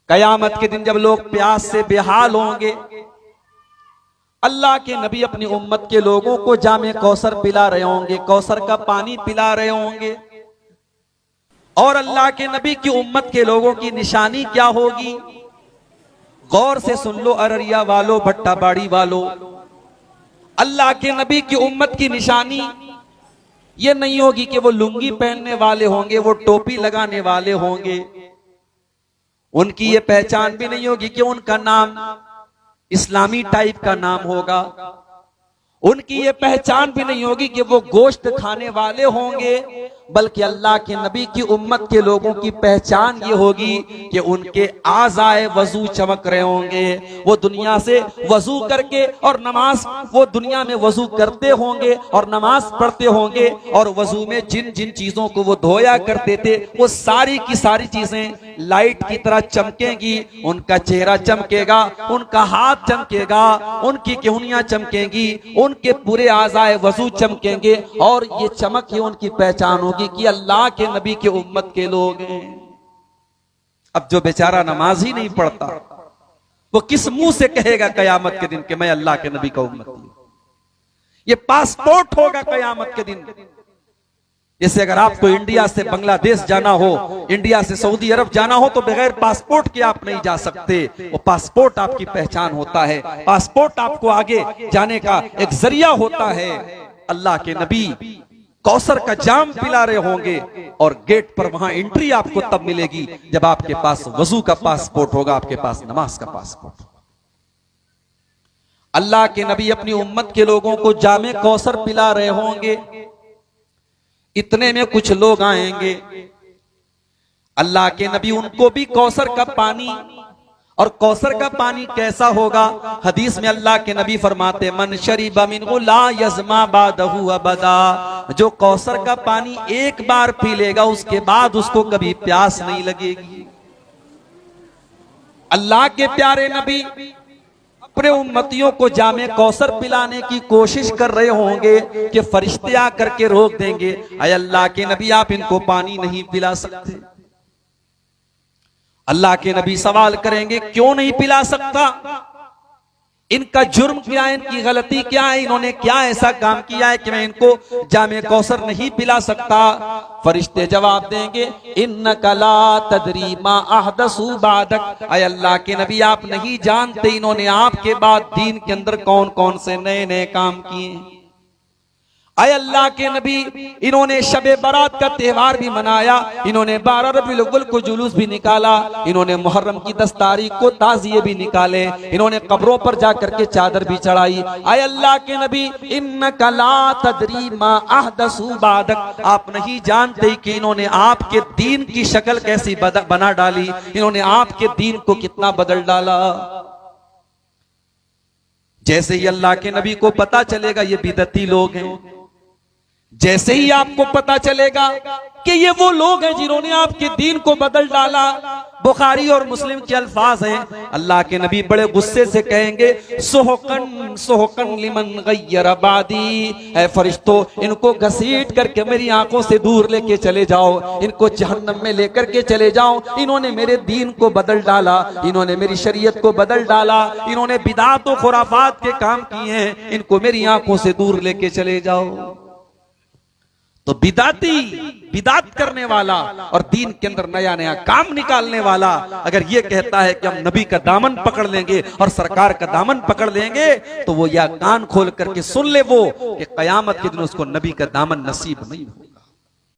कयामत के दिन जब लोग प्यास से बेहाल होंगे, अल्लाह के नबी अपनी उम्मत के लोगों को जामे कौसर पिला रहे होंगे, कौसर का पानी पिला रहे होंगे। और अल्लाह के नबी की उम्मत के लोगों की निशानी क्या होगी? गौर से सुन लो अररिया वालों, भट्टाबाड़ी वालों, अल्लाह के नबी की उम्मत की निशानी ये नहीं होगी कि वो लुंगी पहनने वाले होंगे, वो टोपी लगाने वाले होंगे। उनकी ये पहचान भी नहीं होगी कि उनका नाम इस्लामी टाइप का नाम होगा। उनकी ये पहचान भी नहीं होगी कि वो गोश्त खाने वाले होंगे, बल्कि अल्लाह के नबी की उम्मत के लोगों की पहचान ये होगी कि उनके आज़ाए वजू चमक रहे होंगे। वो दुनिया से वजू करके और नमाज, वो दुनिया में वजू करते होंगे और नमाज पढ़ते होंगे, और वजू में जिन जिन चीजों को वो धोया करते थे वो सारी की सारी चीजें लाइट की तरह चमकेंगी। उनका चेहरा चमकेगा, उनका हाथ चमकेगा, उनकी केहनियां चमकेंगी, उनके पूरे आज़ाए वजू चमकेंगे, और ये चमक ही उनकी पहचान होगी कि अल्लाह के नबी के उम्मत के लोग हैं। अब जो बेचारा नमाज ही नहीं पढ़ता, वो किस मुंह से कहेगा कयामत के दिन कि मैं अल्लाह के नबी का उम्मती हूं? ये पासपोर्ट होगा कयामत के दिन। जैसे अगर आपको इंडिया से बांग्लादेश जाना हो, इंडिया से सऊदी अरब जाना हो, तो बगैर पासपोर्ट के आप नहीं जा सकते। वो पासपोर्ट आपकी पहचान होता है, पासपोर्ट आपको आगे जाने का एक जरिया होता है। अल्लाह के नबी कौसर का जाम पिला रहे होंगे, और गेट पर वहां एंट्री आपको तब मिलेगी जब आपके पास वजू का पासपोर्ट होगा, आपके पास नमाज का पासपोर्ट। अल्लाह के नबी अपनी उम्मत के लोगों को जामे कौसर पिला रहे होंगे। इतने में कुछ लोग आएंगे, अल्लाह के नबी उनको भी कौसर का पानी, और कौसर का पानी कैसा होगा? हदीस में अल्लाह के नबी फरमाते, मन शरीबा मिन्हु ला यज़मा बादहु अबदा। जो कौसर का पानी एक बार पी लेगा, उसके बाद उसको कभी प्यास नहीं लगेगी। अल्लाह के प्यारे नबी अपने उम्मतियों को जामे कौसर पिलाने की कोशिश कर रहे होंगे कि फरिश्ते आकर के रोक देंगे, अय अल्लाह के नबी आप इनको पानी नहीं पिला सकते। अल्लाह के नबी सवाल करेंगे, क्यों नहीं पिला सकता? इनका जुर्म क्या है, इनकी गलती क्या है, इन्होंने क्या ऐसा काम किया है कि मैं इनको जामे कौसर नहीं पिला सकता? फरिश्ते जवाब देंगे, इन्नका ला तदरी मा अहदसु बादक। अय अल्लाह के नबी आप नहीं जानते इन्होंने आपके बाद दीन के अंदर कौन कौन से नए नए काम किए। अय अल्लाह के नबी इन्होंने शबे बारात का त्योहार भी मनाया, इन्होंने 12 रबीउल अव्वल को जुलूस भी निकाला, इन्होंने मुहर्रम की 10 तारीख को ताज़िये भी निकाले, इन्होंने कब्रों पर जाकर के चादर भी चढ़ाई। अय अल्लाह के नबी इन्नका ला तदरी मा अहदसु बादक, आप नहीं जानते कि इन्होंने आपके दीन की शक्ल कैसी बना डाली, इन्होंने आपके दीन को कितना बदल डाला। जैसे ही अल्लाह के नबी को पता चलेगा ये बिदती लोग हैं, जैसे ही आपको पता चलेगा कि ये वो लोग हैं जिन्होंने आपके दीन को बदल डाला, बुखारी और मुस्लिम के अल्फाज हैं, अल्लाह के नबी बड़े गुस्से से कहेंगे, सोहकन सोहकन लिमन गय्यर बादी। ऐ फरिश्तों, इनको घसीट करके मेरी आंखों से दूर लेके चले जाओ, इनको जहन्नम में लेकर के चले जाओ। इन्होंने मेरे दीन को बदल डाला, इन्होंने मेरी शरीयत को बदल डाला, इन्होंने बिदात और खुराफात के काम किए हैं, इनको मेरी आंखों से दूर लेके चले जाओ। तो बिदात करने वाला और दीन के अंदर नया नया काम निकालने वाला अगर ये कहता है कि हम नबी का दामन पकड़ लेंगे और सरकार का दामन पकड़ लेंगे, तो वो या कान खोल करके सुन ले वो कि कयामत के दिन उसको नबी का दामन नसीब नहीं होगा।